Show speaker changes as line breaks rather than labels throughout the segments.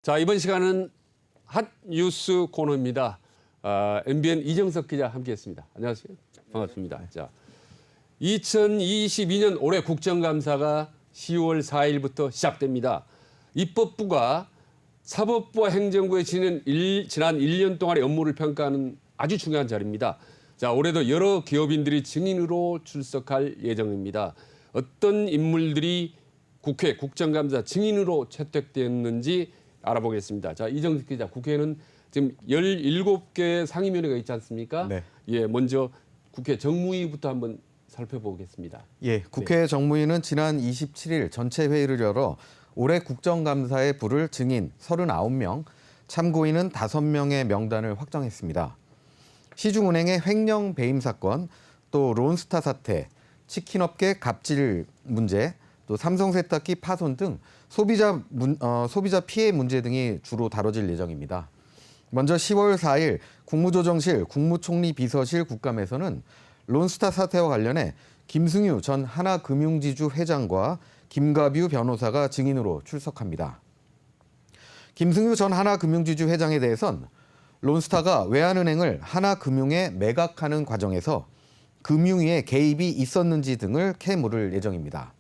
자, 이번 시간은 핫 뉴스 코너입니다. MBN 이정석 기자 함께했습니다. 안녕하세요. 반갑습니다. 자, 2022년 올해 국정감사가 10월 4일부터 시작됩니다. 입법부가 사법부와 행정부의 지난 1년 동안의 업무를 평가하는 아주 중요한 자리입니다. 자, 올해도 여러 기업인들이 증인으로 출석할 예정입니다. 어떤 인물들이 국회 국정감사 증인으로 채택됐는지 알아보겠습니다. 자, 이정석 기자, 국회에는 지금 17개의 상임위원회가 있지 않습니까?
네.
예, 먼저 국회 정무위부터 한번 살펴보겠습니다.
예, 국회 정무위는 지난 27일 전체 회의를 열어 올해 국정감사에 부를 증인 39명, 참고인은 5명의 명단을 확정했습니다. 시중은행의 횡령 배임 사건, 또 론스타 사태, 치킨업계 갑질 문제, 또 삼성 세탁기 파손 등 소비자 피해 문제 등이 주로 다뤄질 예정입니다. 먼저 10월 4일 국무조정실 국무총리 비서실 국감에서는 론스타 사태와 관련해 김승유 전 하나금융지주 회장과 김가뷰 변호사가 증인으로 출석합니다. 김승유 전 하나금융지주 회장에 대해선 론스타가 외환은행을 하나금융에 매각하는 과정에서 금융위에 개입이 있었는지 등을 캐물을 예정입니다.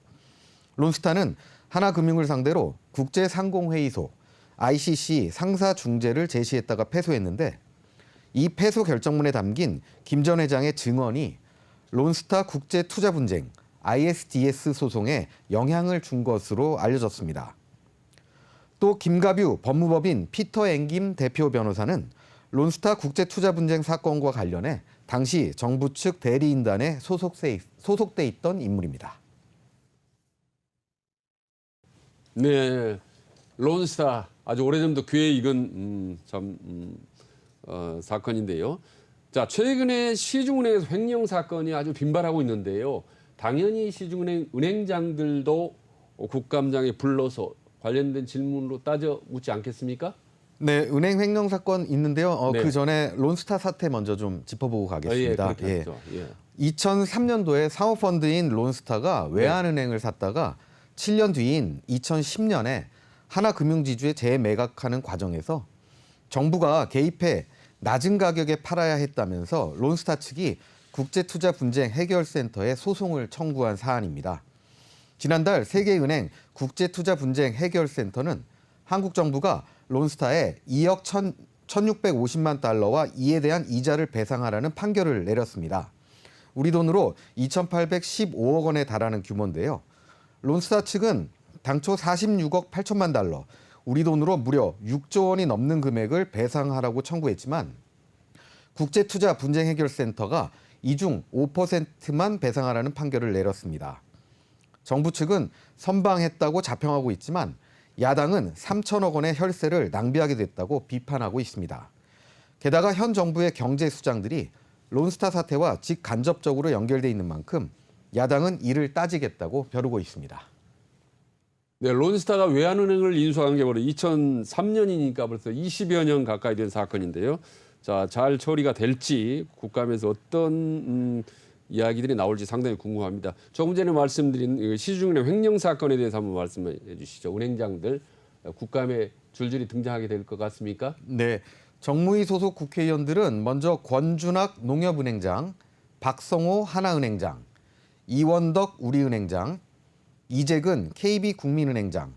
론스타는 하나금융을 상대로 국제상공회의소 ICC 상사중재를 제시했다가 패소했는데 이 패소 결정문에 담긴 김 전 회장의 증언이 론스타 국제투자분쟁 ISDS 소송에 영향을 준 것으로 알려졌습니다. 또 김가뷰 법무법인 피터 앵김 대표 변호사는 론스타 국제투자분쟁 사건과 관련해 당시 정부 측 대리인단에 소속돼 있던 인물입니다.
네, 론스타 아주 오래전부터 귀에 익은 사건인데요. 자, 최근에 시중은행에서 횡령 사건이 아주 빈발하고 있는데요. 당연히 시중은행 은행장들도 국감장에 불러서 관련된 질문으로 따져 묻지 않겠습니까?
네, 은행 횡령 사건 있는데요.
네.
그 전에 론스타 사태 먼저 좀 짚어보고 가겠습니다.
예, 그렇게 하죠. 예.
2003년도에 사모펀드인 론스타가 외환은행을 샀다가 7년 뒤인 2010년에 하나금융지주에 재매각하는 과정에서 정부가 개입해 낮은 가격에 팔아야 했다면서 론스타 측이 국제투자분쟁 해결센터에 소송을 청구한 사안입니다. 지난달 세계은행 국제투자분쟁 해결센터는 한국 정부가 론스타에 2억 1,650만 달러와 이에 대한 이자를 배상하라는 판결을 내렸습니다. 우리 돈으로 2,815억 원에 달하는 규모인데요. 론스타 측은 당초 46억 8천만 달러, 우리 돈으로 무려 6조 원이 넘는 금액을 배상하라고 청구했지만 국제투자분쟁해결센터가 이 중 5%만 배상하라는 판결을 내렸습니다. 정부 측은 선방했다고 자평하고 있지만 야당은 3천억 원의 혈세를 낭비하게 됐다고 비판하고 있습니다. 게다가 현 정부의 경제 수장들이 론스타 사태와 직간접적으로 연결돼 있는 만큼 야당은 이를 따지겠다고 벼르고 있습니다.
네, 론스타가 외환은행을 인수한 게 바로 2003년이니까 벌써 20여 년 가까이 된 사건인데요. 자, 잘 처리가 될지 국감에서 어떤 이야기들이 나올지 상당히 궁금합니다. 조금 전에 말씀드린 시중은행 횡령 사건에 대해서 한번 말씀해 주시죠. 은행장들 국감에 줄줄이 등장하게 될 것 같습니까?
네, 정무위 소속 국회의원들은 먼저 권준학 농협은행장, 박성호 하나은행장, 이원덕 우리은행장, 이재근 KB국민은행장,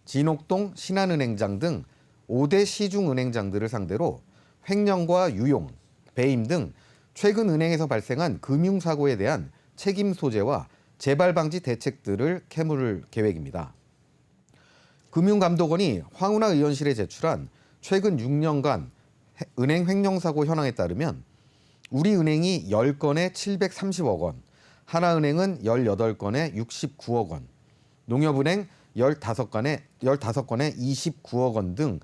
진옥동 신한은행장 등 5대 시중은행장들을 상대로 횡령과 유용, 배임 등 최근 은행에서 발생한 금융사고에 대한 책임 소재와 재발 방지 대책들을 캐물을 계획입니다. 금융감독원이 황운하 의원실에 제출한 최근 6년간 은행 횡령 사고 현황에 따르면 우리은행이 10건에 730억 원, 하나은행은 18건에 69억 원, 농협은행 15건에 29억 원 등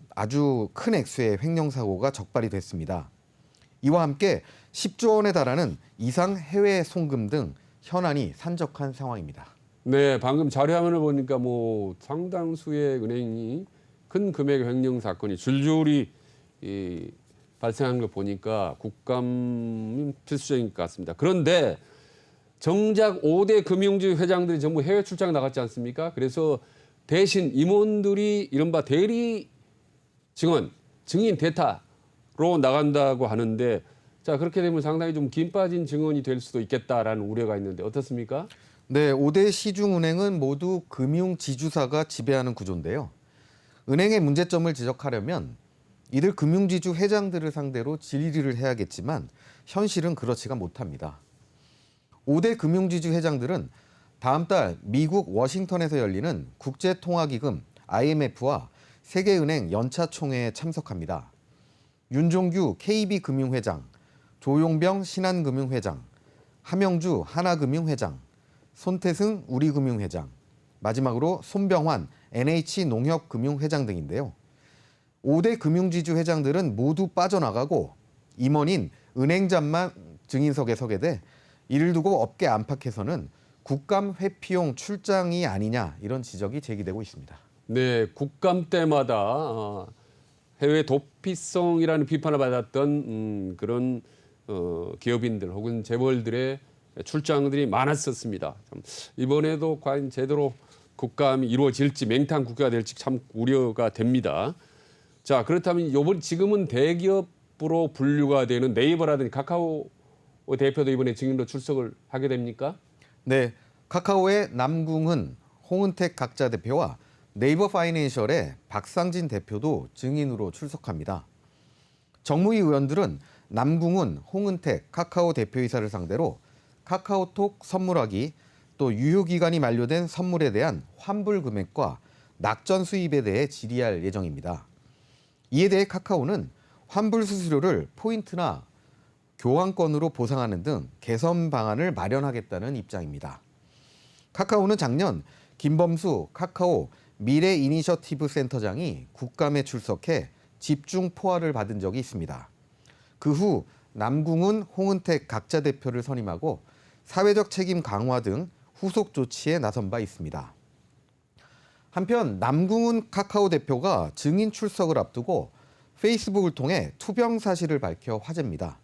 아주 큰 액수의 횡령 사고가 적발이 됐습니다. 이와 함께 10조 원에 달하는 이상 해외 송금 등 현안이 산적한 상황입니다.
네, 방금 자료화면을 보니까 뭐 상당수의 은행이 큰 금액의 횡령 사건이 줄줄이 발생한 걸 보니까 국감이 필수적인 것 같습니다. 그런데 정작 5대 금융주 회장들이 전부 해외 출장 나갔지 않습니까? 그래서 대신 임원들이 이른바 대리 증언, 증인 대타로 나간다고 하는데 자 그렇게 되면 상당히 좀 긴 빠진 증언이 될 수도 있겠다라는 우려가 있는데 어떻습니까?
네, 5대 시중은행은 모두 금융지주사가 지배하는 구조인데요. 은행의 문제점을 지적하려면 이들 금융지주 회장들을 상대로 질의를 해야겠지만 현실은 그렇지가 못합니다. 5대 금융지주 회장들은 다음 달 미국 워싱턴에서 열리는 국제통화기금 IMF와 세계은행 연차 총회에 참석합니다. 윤종규 KB금융회장, 조용병 신한금융회장, 함영주 하나금융회장, 손태승 우리금융회장, 마지막으로 손병환 NH농협금융회장 등인데요. 5대 금융지주 회장들은 모두 빠져나가고 임원인 은행장만 증인석에 서게 돼 이를 두고 업계 안팎에서는 국감 회피용 출장이 아니냐 이런 지적이 제기되고 있습니다.
네, 국감 때마다 해외 도피성이라는 비판을 받았던 그런 기업인들 혹은 재벌들의 출장들이 많았었습니다. 참 이번에도 과연 제대로 국감이 이루어질지 맹탕 국회가 될지 참 우려가 됩니다. 자 그렇다면 지금은 대기업으로 분류가 되는 네이버라든지 카카오 대표도 이번에 증인으로 출석을 하게 됩니까?
네, 카카오의 남궁은 홍은택 각자 대표와 네이버 파이낸셜의 박상진 대표도 증인으로 출석합니다. 정무위 의원들은 남궁은 홍은택 카카오 대표이사를 상대로 카카오톡 선물하기 또 유효기간이 만료된 선물에 대한 환불 금액과 낙전 수입에 대해 질의할 예정입니다. 이에 대해 카카오는 환불 수수료를 포인트나 교환권으로 보상하는 등 개선 방안을 마련하겠다는 입장입니다. 카카오는 작년 김범수 카카오 미래 이니셔티브 센터장이 국감에 출석해 집중 포화를 받은 적이 있습니다. 그 후 남궁은 홍은택 각자 대표를 선임하고 사회적 책임 강화 등 후속 조치에 나선 바 있습니다. 한편 남궁은 카카오 대표가 증인 출석을 앞두고 페이스북을 통해 투병 사실을 밝혀 화제입니다.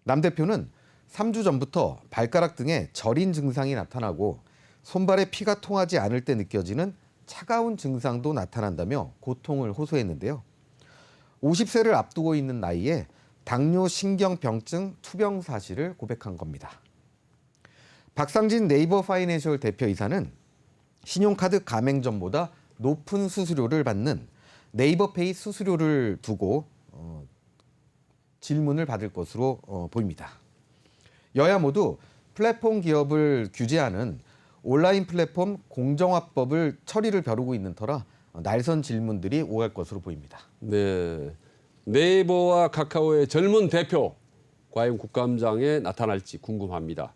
남 대표는 3주 전부터 발가락 등에 저린 증상이 나타나고 손발에 피가 통하지 않을 때 느껴지는 차가운 증상도 나타난다며 고통을 호소했는데요. 50세를 앞두고 있는 나이에 당뇨 신경병증 투병 사실을 고백한 겁니다. 박상진 네이버 파이낸셜 대표이사는 신용카드 가맹점보다 높은 수수료를 받는 네이버페이 수수료를 두고 질문을 받을 것으로 보입니다. 여야 모두 플랫폼 기업을 규제하는 온라인 플랫폼 공정화법을 처리를 벼르고 있는 터라 날선 질문들이 오갈 것으로 보입니다.
네, 네이버와 카카오의 젊은 대표 과연 국감장에 나타날지 궁금합니다.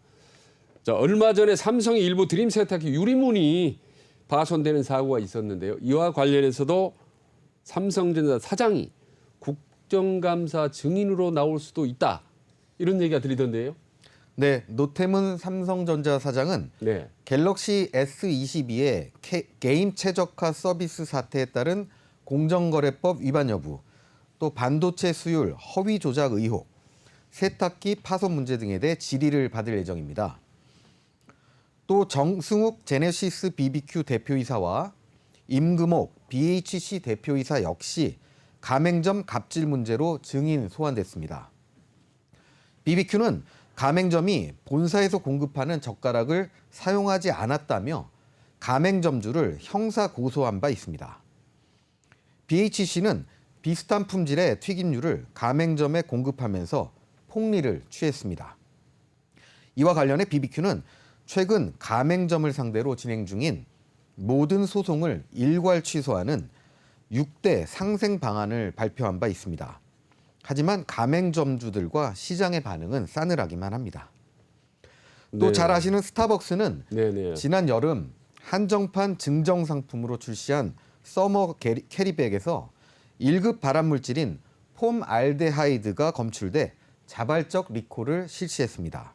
자, 얼마 전에 삼성의 일부 드림 세탁기 유리문이 파손되는 사고가 있었는데요. 이와 관련해서도 삼성전자 사장이 국정감사 증인으로 나올 수도 있다. 이런 얘기가 들리던데요.
네, 노태문 삼성전자 사장은
네.
갤럭시 S22의 게임 최적화 서비스 사태에 따른 공정거래법 위반 여부, 또 반도체 수율 허위 조작 의혹, 세탁기 파손 문제 등에 대해 질의를 받을 예정입니다. 또 정승욱 제네시스 BBQ 대표이사와 임금옥 BHC 대표이사 역시 가맹점 갑질 문제로 증인 소환됐습니다. BBQ는 가맹점이 본사에서 공급하는 젓가락을 사용하지 않았다며 가맹점주를 형사 고소한 바 있습니다. BHC는 비슷한 품질의 튀김류를 가맹점에 공급하면서 폭리를 취했습니다. 이와 관련해 BBQ는 최근 가맹점을 상대로 진행 중인 모든 소송을 일괄 취소하는 6대 상생 방안을 발표한 바 있습니다. 하지만 가맹점주들과 시장의 반응은 싸늘하기만 합니다. 또 잘 아시는 스타벅스는
네네.
지난 여름 한정판 증정 상품으로 출시한 서머 캐리백에서 1급 발암물질인 폼알데하이드가 검출돼 자발적 리콜을 실시했습니다.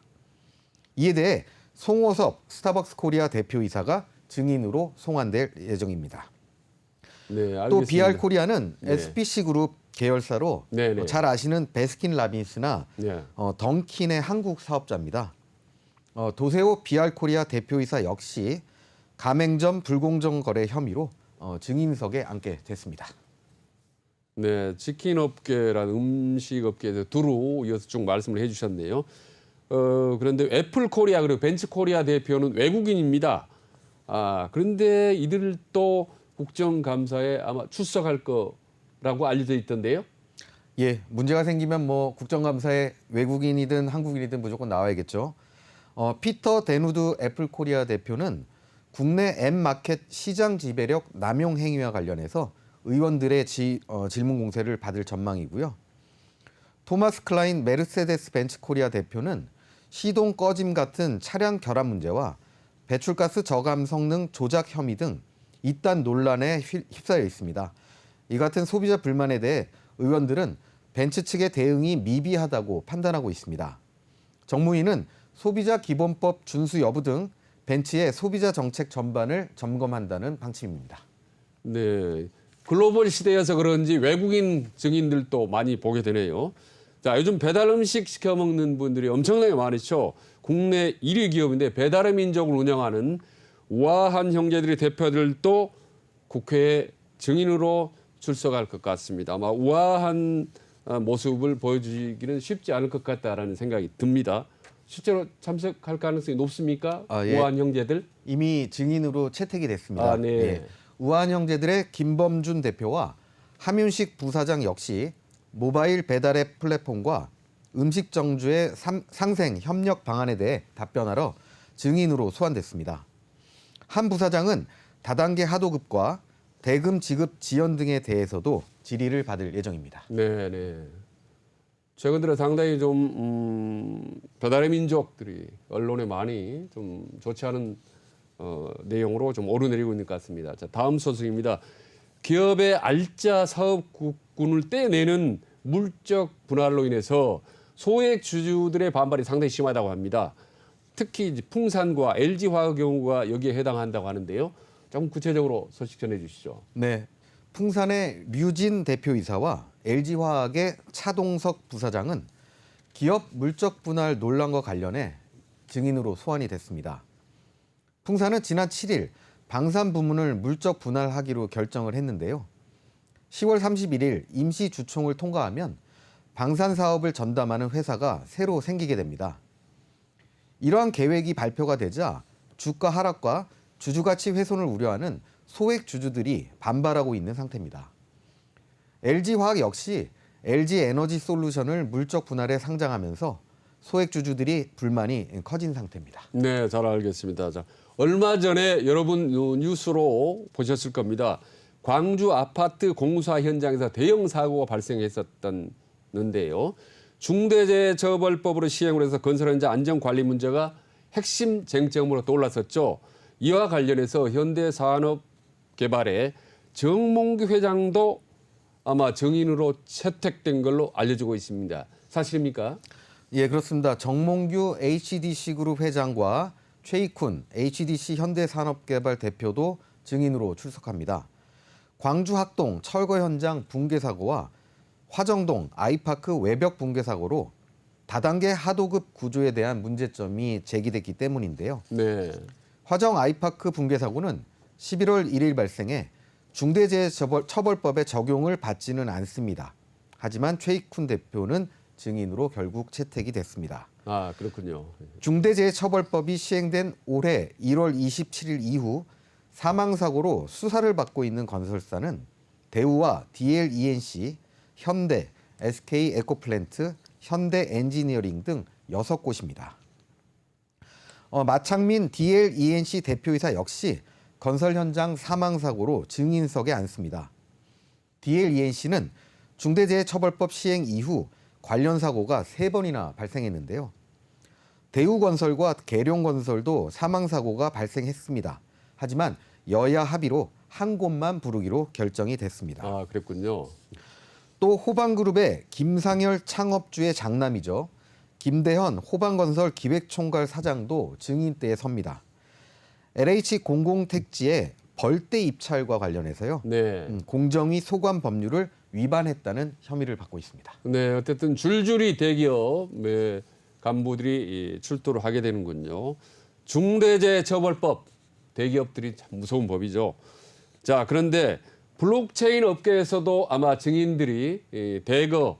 이에 대해 송호섭 스타벅스 코리아 대표이사가 증인으로 송환될 예정입니다.
네, 알겠습니다.
또 BR 코리아는
네.
SPC 그룹 계열사로
네네.
잘 아시는 베스킨라빈스나
네.
던킨의 한국 사업자입니다. 도세호 BR 코리아 대표이사 역시 가맹점 불공정 거래 혐의로 증인석에 앉게 됐습니다.
네, 치킨 업계란 음식 업계에서 두루 이어서 쭉 말씀을 해주셨네요. 그런데 애플 코리아 그리고 벤츠 코리아 대표는 외국인입니다. 그런데 이들 또 국정감사에 아마 출석할 거라고 알려져 있던데요.
예, 문제가 생기면 뭐 국정감사에 외국인이든 한국인이든 무조건 나와야겠죠. 피터 데누드 애플 코리아 대표는 국내 앱마켓 시장 지배력 남용 행위와 관련해서 의원들의 질문 공세를 받을 전망이고요. 토마스 클라인 메르세데스 벤츠 코리아 대표는 시동 꺼짐 같은 차량 결함 문제와 배출가스 저감 성능 조작 혐의 등 이딴 논란에 휩싸여 있습니다. 이 같은 소비자 불만에 대해 의원들은 벤츠 측의 대응이 미비하다고 판단하고 있습니다. 정무위는 소비자 기본법 준수 여부 등 벤츠의 소비자 정책 전반을 점검한다는 방침입니다.
네, 글로벌 시대여서 그런지 외국인 증인들도 많이 보게 되네요. 자, 요즘 배달 음식 시켜 먹는 분들이 엄청나게 많으시죠. 국내 1위 기업인데 배달의 민족을 운영하는 우아한 형제들의 대표들도 국회에 증인으로 출석할 것 같습니다. 아마 우아한 모습을 보여주기는 쉽지 않을 것 같다라는 생각이 듭니다. 실제로 참석할 가능성이 높습니까?
예.
우아한 형제들?
이미 증인으로 채택이 됐습니다.
네.
예. 우아한 형제들의 김범준 대표와 함윤식 부사장 역시 모바일 배달앱 플랫폼과 음식 정주의 상생 협력 방안에 대해 답변하러 증인으로 소환됐습니다. 한 부사장은 다단계 하도급과 대금 지급 지연 등에 대해서도 질의를 받을 예정입니다.
네, 네. 최근 들어 상당히 좀 배달의 민족들이 언론에 많이 좀 좋지 않은 내용으로 좀 오르내리고 있는 것 같습니다. 자, 다음 소식입니다. 기업의 알짜 사업군을 떼내는 물적 분할로 인해서 소액 주주들의 반발이 상당히 심하다고 합니다. 특히 이제 풍산과 LG화학의 경우가 여기에 해당한다고 하는데요. 좀 구체적으로 소식 전해주시죠.
네, 풍산의 류진 대표이사와 LG화학의 차동석 부사장은 기업 물적 분할 논란과 관련해 증인으로 소환이 됐습니다. 풍산은 지난 7일 방산 부문을 물적 분할하기로 결정을 했는데요. 10월 31일 임시 주총을 통과하면 방산 사업을 전담하는 회사가 새로 생기게 됩니다. 이러한 계획이 발표가 되자 주가 하락과 주주가치 훼손을 우려하는 소액 주주들이 반발하고 있는 상태입니다. LG화학 역시 LG에너지솔루션을 물적 분할에 상장하면서 소액 주주들이 불만이 커진 상태입니다.
네, 잘 알겠습니다. 자, 얼마 전에 여러분 뉴스로 보셨을 겁니다. 광주 아파트 공사 현장에서 대형 사고가 발생했었는데요. 중대재해처벌법으로 시행을 해서 건설 현장 안전 관리 문제가 핵심 쟁점으로 떠올랐었죠. 이와 관련해서 현대산업개발의 정몽규 회장도 아마 증인으로 채택된 걸로 알려지고 있습니다. 사실입니까?
예, 그렇습니다. 정몽규 HDC 그룹 회장과 최익훈 HDC 현대산업개발 대표도 증인으로 출석합니다. 광주 학동 철거 현장 붕괴 사고와 화정동 아이파크 외벽 붕괴 사고로 다단계 하도급 구조에 대한 문제점이 제기됐기 때문인데요.
네.
화정 아이파크 붕괴 사고는 11월 1일 발생해 중대재해처벌법의 적용을 받지는 않습니다. 하지만 최익훈 대표는 증인으로 결국 채택이 됐습니다.
그렇군요.
중대재해처벌법이 시행된 올해 1월 27일 이후 사망사고로 수사를 받고 있는 건설사는 대우와 DLENC, 현대, SK에코플랜트, 현대엔지니어링 등 6곳입니다. 마창민 DLENC 대표이사 역시 건설 현장 사망사고로 증인석에 앉습니다. DLENC는 중대재해처벌법 시행 이후 관련 사고가 3번이나 발생했는데요. 대우건설과 계룡건설도 사망사고가 발생했습니다. 하지만 여야 합의로 한 곳만 부르기로 결정이 됐습니다.
그랬군요.
또 호방그룹의 김상열 창업주의 장남이죠. 김대현 호방건설 기획총괄 사장도 증인대에 섭니다. LH 공공택지의 벌떼 입찰과 관련해서요.
네.
공정위 소관 법률을 위반했다는 혐의를 받고 있습니다.
네, 어쨌든 줄줄이 대기업 간부들이 출두를 하게 되는군요. 중대재해처벌법 대기업들이 참 무서운 법이죠. 자, 그런데 블록체인 업계에서도 아마 증인들이 대거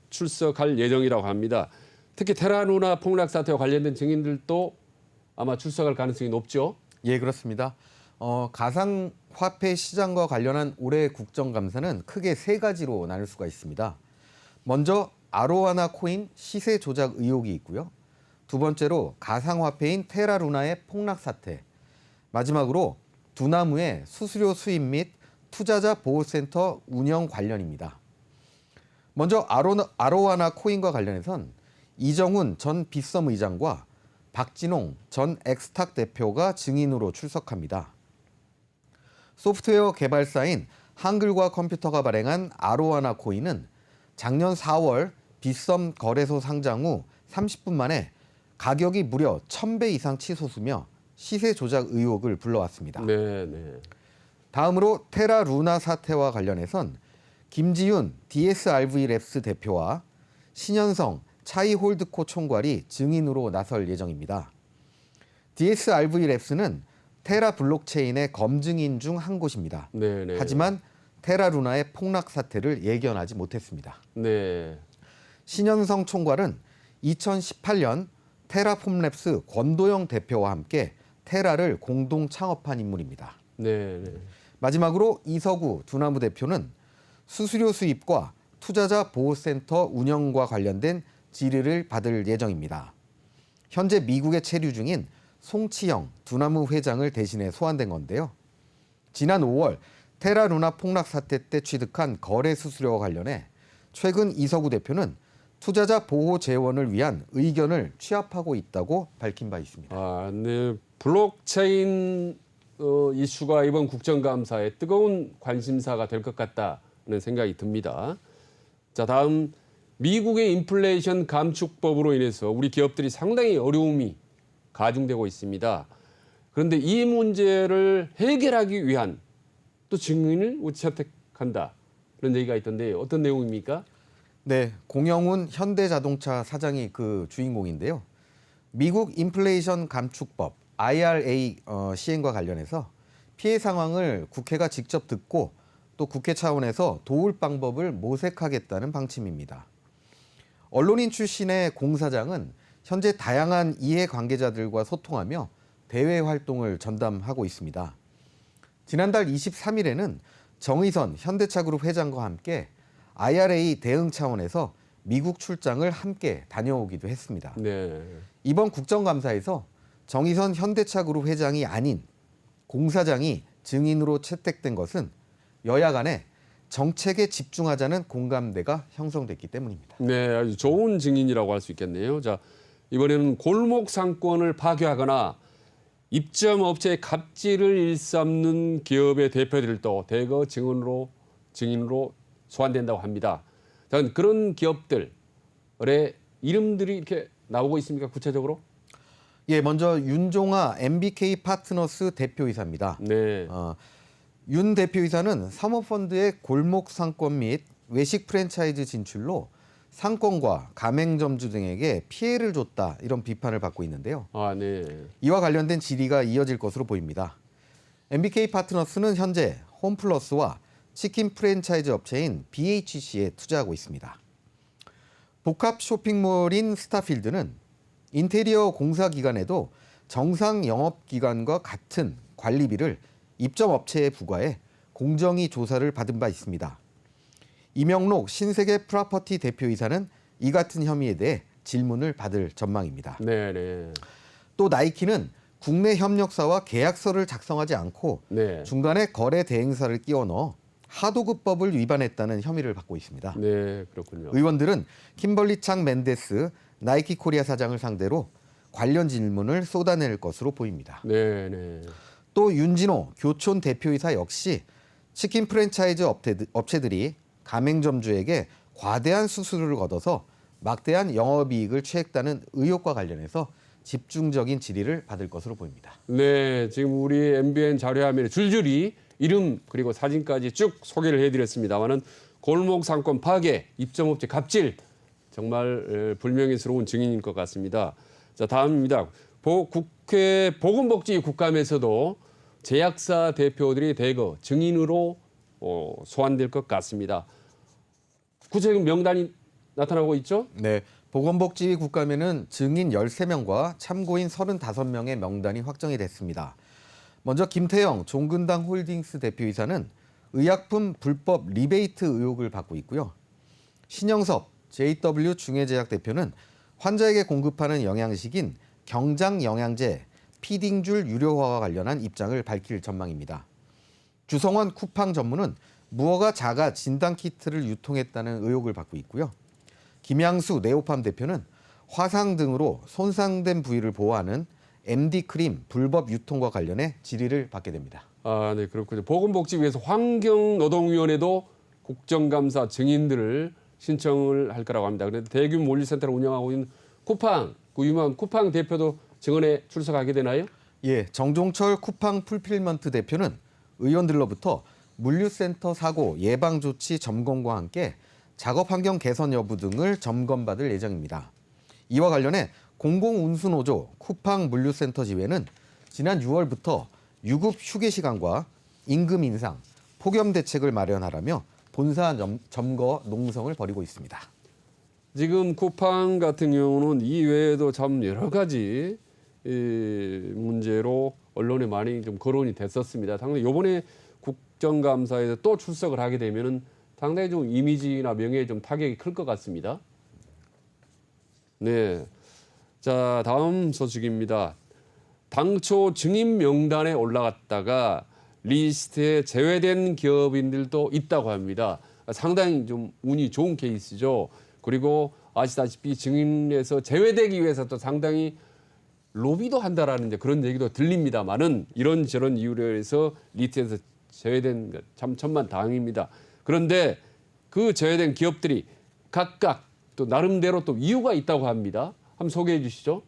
출석할 예정이라고 합니다. 특히 테라루나 폭락 사태와 관련된 증인들도 아마 출석할 가능성이 높죠.
예, 그렇습니다. 가상화폐 시장과 관련한 올해 국정감사는 크게 세 가지로 나눌 수가 있습니다. 먼저 아로하나 코인 시세 조작 의혹이 있고요. 두 번째로 가상화폐인 테라루나의 폭락 사태. 마지막으로 두나무의 수수료 수입 및 투자자 보호센터 운영 관련입니다. 먼저 아로하나 코인과 관련해선 이정훈 전 빗썸 의장과 박진홍 전 엑스탁 대표가 증인으로 출석합니다. 소프트웨어 개발사인 한글과 컴퓨터가 발행한 아로하나 코인은 작년 4월 빗썸 거래소 상장 후 30분 만에 가격이 무려 1000배 이상 치솟으며 시세 조작 의혹을 불러왔습니다.
네.
다음으로 테라루나 사태와 관련해선 김지윤 DSRV랩스 대표와 신현성 차이홀드코 총괄이 증인으로 나설 예정입니다. DSRV랩스는 테라 블록체인의 검증인 중 한 곳입니다.
네.
하지만 테라루나의 폭락 사태를 예견하지 못했습니다.
네.
신현성 총괄은 2018년 테라폼랩스 권도영 대표와 함께 테라를 공동 창업한 인물입니다.
네.
마지막으로 이서구 두나무 대표는 수수료 수입과 투자자 보호센터 운영과 관련된 질의를 받을 예정입니다. 현재 미국에 체류 중인 송치영 두나무 회장을 대신해 소환된 건데요. 지난 5월 테라루나 폭락 사태 때 취득한 거래 수수료와 관련해 최근 이서구 대표는 투자자 보호 재원을 위한 의견을 취합하고 있다고 밝힌 바 있습니다.
네. 블록체인 이슈가 이번 국정감사에 뜨거운 관심사가 될 것 같다는 생각이 듭니다. 자, 다음 미국의 인플레이션 감축법으로 인해서 우리 기업들이 상당히 어려움이 가중되고 있습니다. 그런데 이 문제를 해결하기 위한 또 증인을 채택한다. 그런 얘기가 있던데 어떤 내용입니까?
네, 공영훈 현대자동차 사장이 그 주인공인데요. 미국 인플레이션 감축법 IRA 시행과 관련해서 피해 상황을 국회가 직접 듣고 또 국회 차원에서 도울 방법을 모색하겠다는 방침입니다. 언론인 출신의 공 사장은 현재 다양한 이해관계자들과 소통하며 대외 활동을 전담하고 있습니다. 지난달 23일에는 정의선 현대차그룹 회장과 함께 IRA 대응 차원에서 미국 출장을 함께 다녀오기도 했습니다.
네.
이번 국정감사에서 정의선 현대차그룹 회장이 아닌 공 사장이 증인으로 채택된 것은 여야 간에 정책에 집중하자는 공감대가 형성됐기 때문입니다.
네, 아주 좋은 증인이라고 할 수 있겠네요. 자, 이번에는 골목 상권을 파괴하거나 입점 업체의 갑질을 일삼는 기업의 대표들도 대거 증인으로 소환된다고 합니다. 자, 그런 기업들의 이름들이 이렇게 나오고 있습니까? 구체적으로?
예, 먼저 윤종아 MBK 파트너스 대표이사입니다.
네.
윤 대표이사는 사모펀드의 골목 상권 및 외식 프랜차이즈 진출로 상권과 가맹점주 등에게 피해를 줬다 이런 비판을 받고 있는데요.
네.
이와 관련된 질의가 이어질 것으로 보입니다. MBK 파트너스는 현재 홈플러스와 치킨 프랜차이즈 업체인 BHC에 투자하고 있습니다. 복합 쇼핑몰인 스타필드는 인테리어 공사 기간에도 정상 영업 기간과 같은 관리비를 입점 업체에 부과해 공정위 조사를 받은 바 있습니다. 이명록 신세계 프로퍼티 대표이사는 이 같은 혐의에 대해 질문을 받을 전망입니다.
네.
또 나이키는 국내 협력사와 계약서를 작성하지 않고
네.
중간에 거래 대행사를 끼워 넣어 하도급법을 위반했다는 혐의를 받고 있습니다.
네, 그렇군요.
의원들은 kimberly 창 맨데스 나이키 코리아 사장을 상대로 관련 질문을 쏟아낼 것으로 보입니다.
네.
또 윤진호 교촌 대표이사 역시 치킨 프랜차이즈 업체들이 가맹점주에게 과대한 수수료를 걷어서 막대한 영업이익을 취했다는 의혹과 관련해서 집중적인 질의를 받을 것으로 보입니다.
네, 지금 우리 MBN 자료화면에 줄줄이 이름 그리고 사진까지 쭉 소개를 해드렸습니다만은 골목 상권 파괴, 입점업체 갑질 정말 불명예스러운 증인인 것 같습니다. 자, 다음입니다. 국회 보건복지 국감에서도 제약사 대표들이 대거 증인으로 소환될 것 같습니다. 구체적인 명단이 나타나고 있죠?
네, 보건복지위 국감에는 증인 13명과 참고인 35명의 명단이 확정이 됐습니다. 먼저 김태형 종근당 홀딩스 대표이사는 의약품 불법 리베이트 의혹을 받고 있고요. 신영섭 JW 중해제약 대표는 환자에게 공급하는 영양식인 경장 영양제 피딩줄 유료화와 관련한 입장을 밝힐 전망입니다. 주성원 쿠팡 전무는 무허가 자가 진단 키트를 유통했다는 의혹을 받고 있고요. 김양수 네오팜 대표는 화상 등으로 손상된 부위를 보호하는 MD 크림 불법 유통과 관련해 질의를 받게 됩니다.
아, 네, 그렇군요. 보건복지위에서 환경노동위원회도 국정감사 증인들을 신청을 할 거라고 합니다. 그런데 대규모 물류센터를 운영하고 있는 쿠팡, 그 유명한 쿠팡 대표도 증언에 출석하게 되나요?
예, 정종철 쿠팡 풀필먼트 대표는 의원들로부터 물류센터 사고 예방 조치 점검과 함께 작업 환경 개선 여부 등을 점검받을 예정입니다. 이와 관련해 공공운수노조 쿠팡 물류센터 지회는 지난 6월부터 유급 휴게 시간과 임금 인상, 폭염 대책을 마련하라며 본사 점거 농성을 벌이고 있습니다.
지금 쿠팡 같은 경우는 이 외에도 참 여러 가지 문제로 언론에 많이 좀 거론이 됐었습니다. 당연히 이번에 국정감사에서 또 출석을 하게 되면은 상당히 좀 이미지나 명예에 좀 타격이 클 것 같습니다. 네, 자 다음 소식입니다. 당초 증인 명단에 올라갔다가 리스트에 제외된 기업인들도 있다고 합니다. 상당히 좀 운이 좋은 케이스죠. 그리고 아시다시피 증인에서 제외되기 위해서 또 상당히 로비도 한다라는 이제 그런 얘기도 들립니다만은 이런저런 이유로 해서 리스트에서 제외된 것 참 천만다행입니다. 그런데 그 제외된 기업들이 각각 또 나름대로 또 이유가 있다고 합니다. 한번 소개해 주시죠.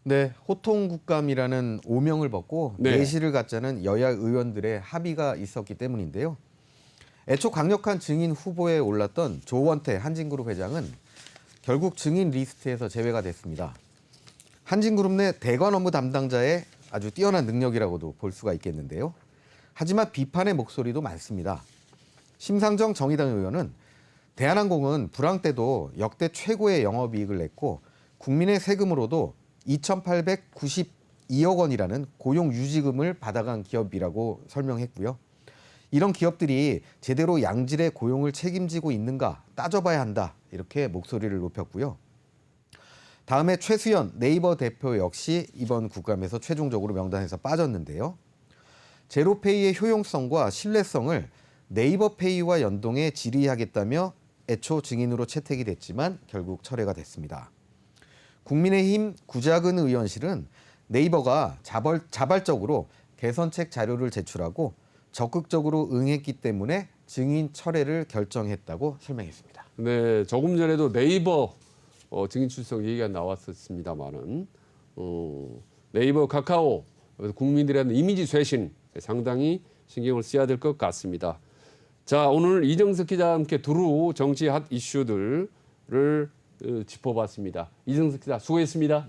네, 호통국감이라는 오명을 벗고
네.
내실을 갖자는 여야 의원들의 합의가 있었기 때문인데요. 애초 강력한 증인 후보에 올랐던 조원태 한진그룹 회장은 결국 증인 리스트에서 제외가 됐습니다. 한진그룹 내 대관 업무 담당자의 아주 뛰어난 능력이라고도 볼 수가 있겠는데요. 하지만 비판의 목소리도 많습니다. 심상정 정의당 의원은 대한항공은 불황 때도 역대 최고의 영업이익을 냈고 국민의 세금으로도 2,892억 원이라는 고용 유지금을 받아간 기업이라고 설명했고요. 이런 기업들이 제대로 양질의 고용을 책임지고 있는가 따져봐야 한다 이렇게 목소리를 높였고요. 다음에 최수연 네이버 대표 역시 이번 국감에서 최종적으로 명단에서 빠졌는데요. 제로페이의 효용성과 신뢰성을 네이버페이와 연동해 질의하겠다며 애초 증인으로 채택이 됐지만 결국 철회가 됐습니다. 국민의힘 구자근 의원실은 네이버가 자발적으로 개선책 자료를 제출하고 적극적으로 응했기 때문에 증인 철회를 결정했다고 설명했습니다.
네, 조금 전에도 네이버 증인 출석 얘기가 나왔었습니다만은 네이버, 카카오 국민들의 이미지 쇄신 상당히 신경을 써야 될 것 같습니다. 자, 오늘 이정석 기자와 함께 두루 정치 핫 이슈들을 짚어봤습니다. 이정석 기자 수고했습니다.